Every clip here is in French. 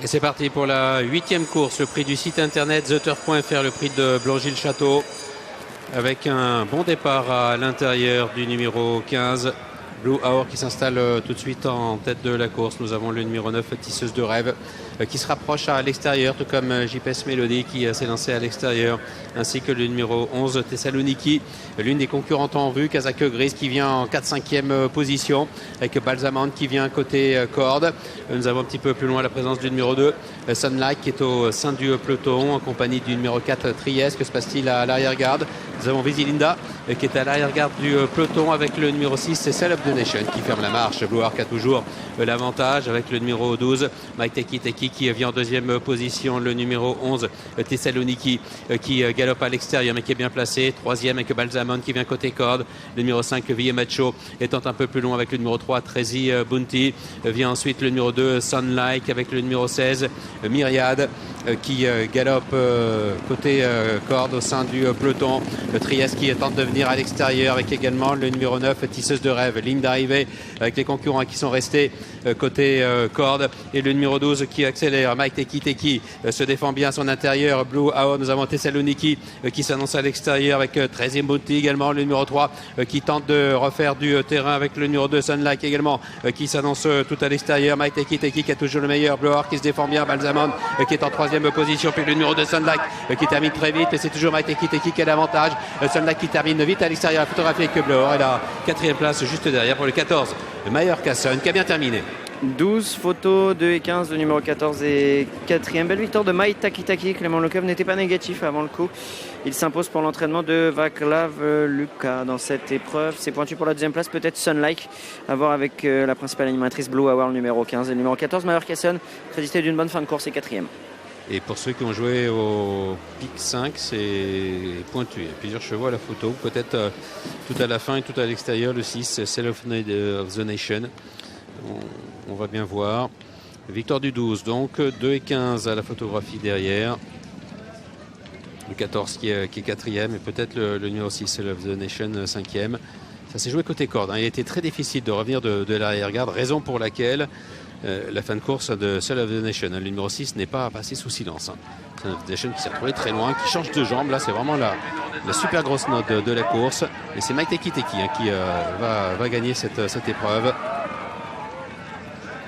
Et c'est parti pour la 8e course, le prix du site internet theturf.fr, le prix de Blangy-le-Château, avec un bon départ à l'intérieur du numéro 15, Blue Hour, qui s'installe tout de suite en tête de la course. Nous avons le numéro 9, Tisseuse de rêve, qui se rapproche à l'extérieur, tout comme JPS Melody qui s'est lancé à l'extérieur, ainsi que le numéro 11, Thessaloniki, l'une des concurrentes en vue, Kazakh Grise, qui vient en 4-5e position, avec Balsamand qui vient côté corde. Nous avons un petit peu plus loin la présence du numéro 2, Sunlight, qui est au sein du peloton, en compagnie du numéro 4, Trieste. Que se passe-t-il à l'arrière-garde? Nous avons Visilinda, qui est à l'arrière-garde du peloton, avec le numéro 6, c'est Cell of the Nation, qui ferme la marche. Blue Arc a toujours l'avantage, avec le numéro 12, Mike Teki qui vient en 2e position, le numéro 11, Thessaloniki, qui galope à l'extérieur, mais qui est bien placé. 3e avec Balsamond, qui vient côté corde. Le numéro 5, Ville Macho, étant un peu plus long, avec le numéro 3, Trazy Bounty. Vient ensuite le numéro 2, Sunlight, avec le numéro 16, Myriad, qui galope côté corde au sein du peloton. Le Trieste qui tente de venir à l'extérieur, avec également le numéro 9, Tisseuse de rêve. Ligne d'arrivée avec les concurrents qui sont restés côté corde, et le numéro 12 qui accélère. Mike Teki se défend bien à son intérieur. Blue Hour, nous avons Thessaloniki qui s'annonce à l'extérieur, avec 13e Bounty également. Le numéro 3 qui tente de refaire du terrain, avec le numéro 2, Sunlight également, qui s'annonce tout à l'extérieur. Mike Teki qui a toujours le meilleur. Blue Hour qui se défend bien. Balsamond qui est en 3e position, puis le numéro 2, Sunlight, qui termine très vite, et c'est toujours Mike Teki qui a l'avantage. Sunlight qui termine vite à l'extérieur. La photographie avec Blue Hour, et la 4e place juste derrière pour le 14, Meilleur Casson, qui a bien terminé. 12 photos, 2 et 15, le numéro 14 et 4e. Belle victoire de Mike Teki. Clément Lecœur n'était pas négatif avant le coup. Il s'impose pour l'entraînement de Vaclav Luka dans cette épreuve. C'est pointu pour la 2e place, peut-être Sunlight, à voir avec la principale animatrice Blue Hour, le numéro 15. Et le numéro 14, Meilleur Casson, crédité d'une bonne fin de course et 4e. Et pour ceux qui ont joué au pic 5, c'est pointu. Il y a plusieurs chevaux à la photo. Peut-être tout à la fin et tout à l'extérieur, le 6, Cell of the Nation. On va bien voir. Victoire du 12, donc 2 et 15 à la photographie derrière. Le 14 qui est 4e, et peut-être le numéro 6, Cell of the Nation, 5e. Ça s'est joué côté corde. Il a été très difficile de revenir de l'arrière-garde, raison pour laquelle la fin de course de Cell of the Nation, le numéro 6, n'est pas passé sous silence. Cell of the Nation qui s'est retrouvé très loin, qui change de jambe. Là, c'est vraiment la super grosse note de la course. Et c'est Mike Teki qui va gagner cette épreuve.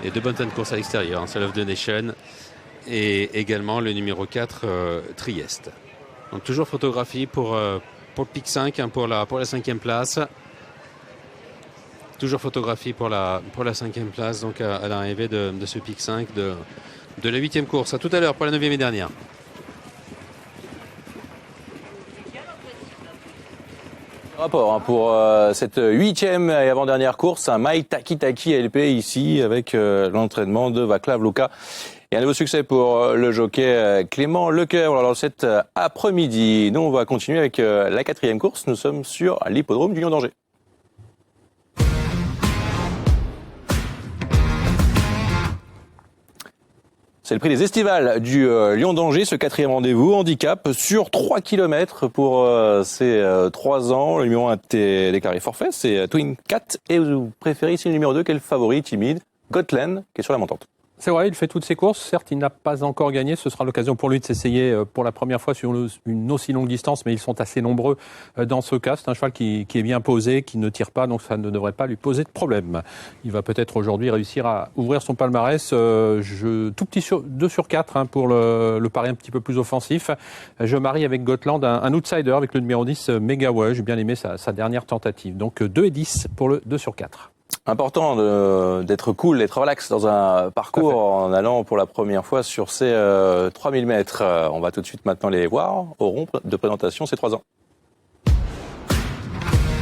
Et de bonnes fins de course à l'extérieur, Cell of the Nation, et également le numéro 4, Trieste. Donc toujours photographie pour le pic 5, pour la 5e place. Toujours photographie pour la 5e place, donc à l'arrivée de ce pic 5 de la 8e course. À tout à l'heure pour la 9e et dernière. Rapport pour cette 8e et avant-dernière course, un Mike Teki LP ici, avec l'entraînement de Vaclav Luka. Et un nouveau succès pour le jockey Clément Lecœur. Alors cet après-midi, nous on va continuer avec la 4e course. Nous sommes sur l'hippodrome du Lion d'Angers. C'est le prix des estivales du Lion d'Angers, ce 4e rendez-vous. Handicap sur 3 km pour ces 3 ans. Le numéro 1 est déclaré forfait, c'est Twin Cat. Et vous préférez ici le numéro 2, quel favori timide, Gotland, qui est sur la montante. C'est vrai, il fait toutes ses courses. Certes, il n'a pas encore gagné. Ce sera l'occasion pour lui de s'essayer pour la première fois sur une aussi longue distance, mais ils sont assez nombreux dans ce cas. C'est un cheval qui est bien posé, qui ne tire pas, donc ça ne devrait pas lui poser de problème. Il va peut-être aujourd'hui réussir à ouvrir son palmarès. Tout petit 2 sur 4 pour le pari un petit peu plus offensif. Je marie avec Gotland un outsider avec le numéro 10, Megaway. J'ai bien aimé sa dernière tentative. Donc 2 et 10 pour le 2 sur 4. Important d'être cool, d'être relax dans un parcours en allant pour la première fois sur ces 3000 mètres. On va tout de suite maintenant les voir au rond de présentation, ces 3 ans.